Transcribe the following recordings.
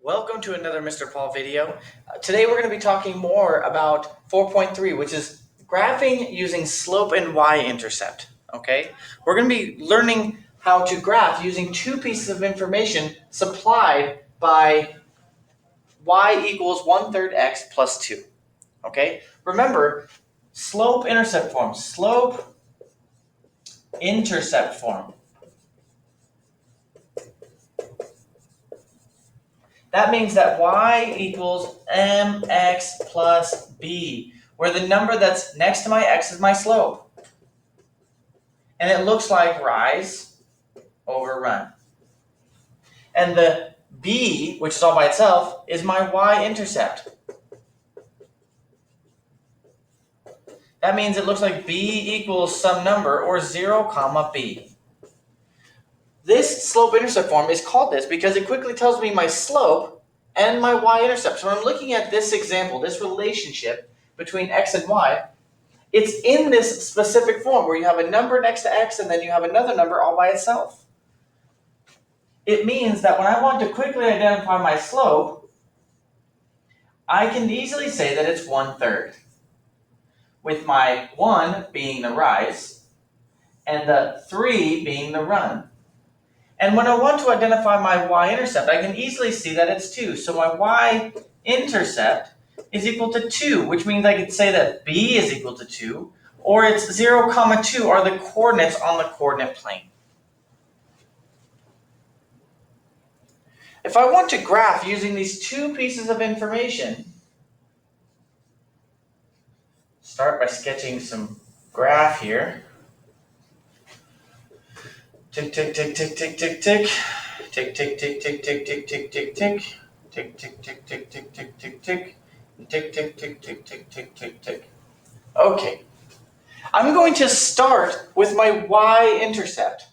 Welcome to another Mr. Paul video. Today we're going to be talking more about 4.3, which is graphing using slope and y-intercept. Okay, we're going to be learning how to graph using two pieces of information supplied by y equals 1/3 x plus 2. Okay, remember slope-intercept form. Slope-intercept form. That means that y equals mx plus b, where the number that's next to my x is my slope. And it looks like rise over run. And the b, which is all by itself, is my y-intercept. That means it looks like b equals some number, or 0, comma b. This slope-intercept form is called this because it quickly tells me my slope and my y-intercept. So when I'm looking at this example, this relationship between x and y, it's in this specific form where you have a number next to x and then you have another number all by itself. It means that when I want to quickly identify my slope, I can easily say that it's 1/3, with my 1 being the rise and the 3 being the run. And when I want to identify my y-intercept, I can easily see that it's 2. So my y-intercept is equal to 2, which means I could say that b is equal to 2, or it's 0, comma 2 are the coordinates on the coordinate plane. If I want to graph using these two pieces of information, start by sketching some graph here. Tick, tick, tick, tick, tick, tick, tick. Tick, tick, tick, tick, tick, tick, tick, tick, tick. Tick, tick, tick, tick, tick, tick, tick, tick. Tick, tick, tick, tick, tick, tick, tick, tick. Okay. I'm going to start with my y-intercept.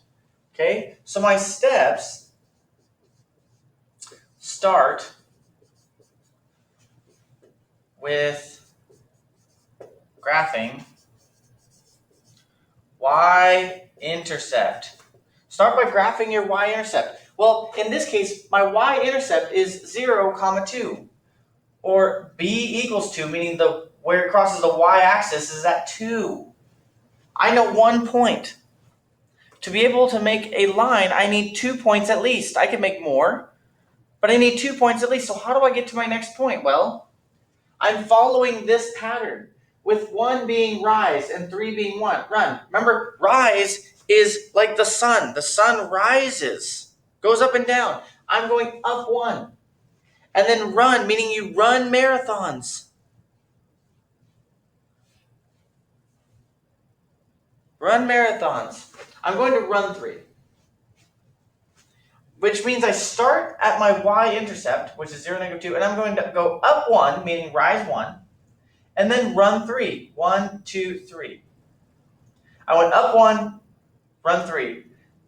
Okay? So my steps start with graphing y-intercept. Start by graphing your y-intercept. Well, in this case, my y-intercept is 0, comma 2, or b equals 2, meaning where it crosses the y-axis is at 2. I know 1 point. To be able to make a line, I need 2 points at least. I can make more, but I need 2 points at least. So how do I get to my next point? Well, I'm following this pattern, with 1 being rise and 3 being run. Remember, rise is like the sun. The sun rises, goes up and down. I'm going up 1. And then run, meaning you run marathons. Run marathons. I'm going to run 3. Which means I start at my y-intercept, which is 0, -2, and I'm going to go up 1, meaning rise 1, and then run 3. 1, 2, 3. I went up 1, run 3.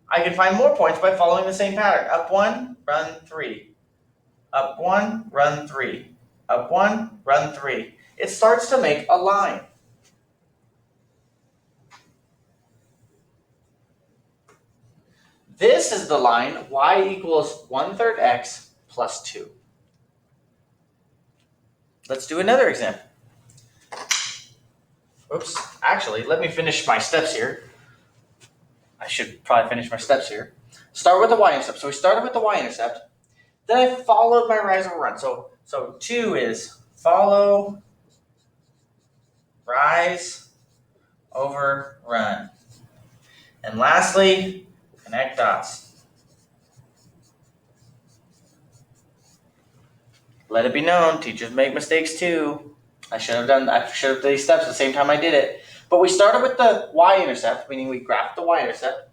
I can find more points by following the same pattern. Up 1, run 3. Up 1, run 3. Up 1, run 3. It starts to make a line. This is the line y equals 1/3 x plus 2. Let's do another example. Oops, actually, let me finish my steps here. I should probably finish my steps here. Start with the y-intercept. So we started with the y-intercept. Then I followed my rise over run. So 2 is follow, rise, over, run. And lastly, connect dots. Let it be known, teachers make mistakes too. I should have done these steps at the same time I did it. But we started with the y-intercept, meaning we graphed the y-intercept,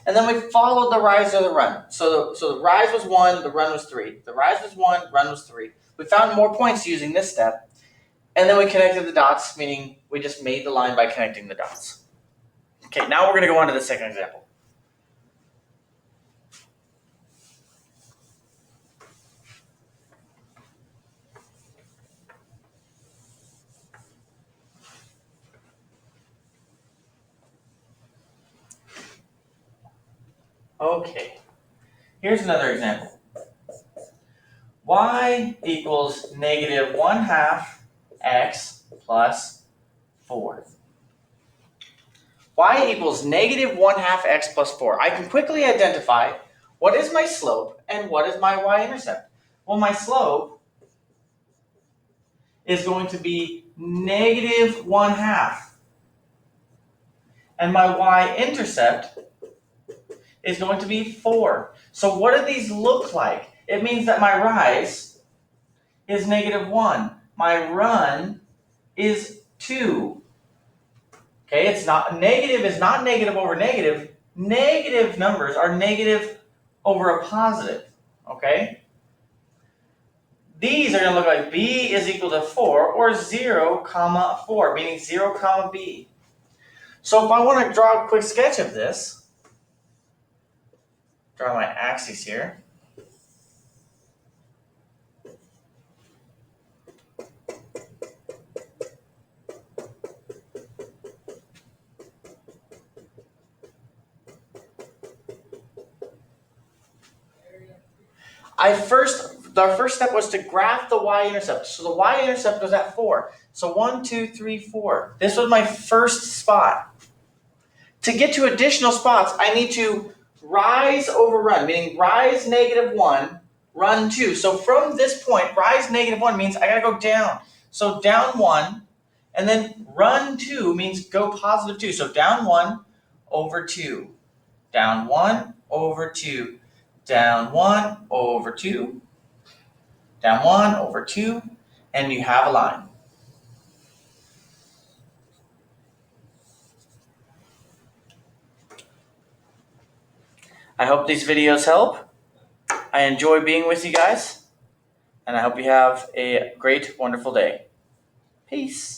and then we followed the rise or the run. So the rise was 1, the run was 3. The rise was 1, run was 3. We found more points using this step, and then we connected the dots, meaning we just made the line by connecting the dots. Okay, now we're going to go on to the second example. Okay, here's another example. y equals negative 1/2 x plus 4. Y equals negative 1/2 x plus 4. I can quickly identify what is my slope and what is my y-intercept. Well, my slope is going to be negative 1/2. And my y-intercept is going to be 4. So what do these look like? It means that my rise is negative 1. My run is 2. Okay, it's not negative is not negative over negative. Negative numbers are negative over a positive. Okay? These are going to look like b is equal to 4 or 0, comma 4, meaning 0, comma b. So if I want to draw a quick sketch of this, draw my axes here. Our first step was to graph the y-intercept. So the y-intercept was at 4. So 1, 2, 3, 4. This was my first spot. To get to additional spots, I need to rise over run, meaning rise negative 1, run 2. So from this point, rise negative 1 means I got to go down. So down 1, and then run 2 means go positive 2. So down 1 over 2. Down 1 over 2. Down 1 over 2. Down 1 over 2. And you have a line. I hope these videos help. I enjoy being with you guys. And I hope you have a great, wonderful day. Peace.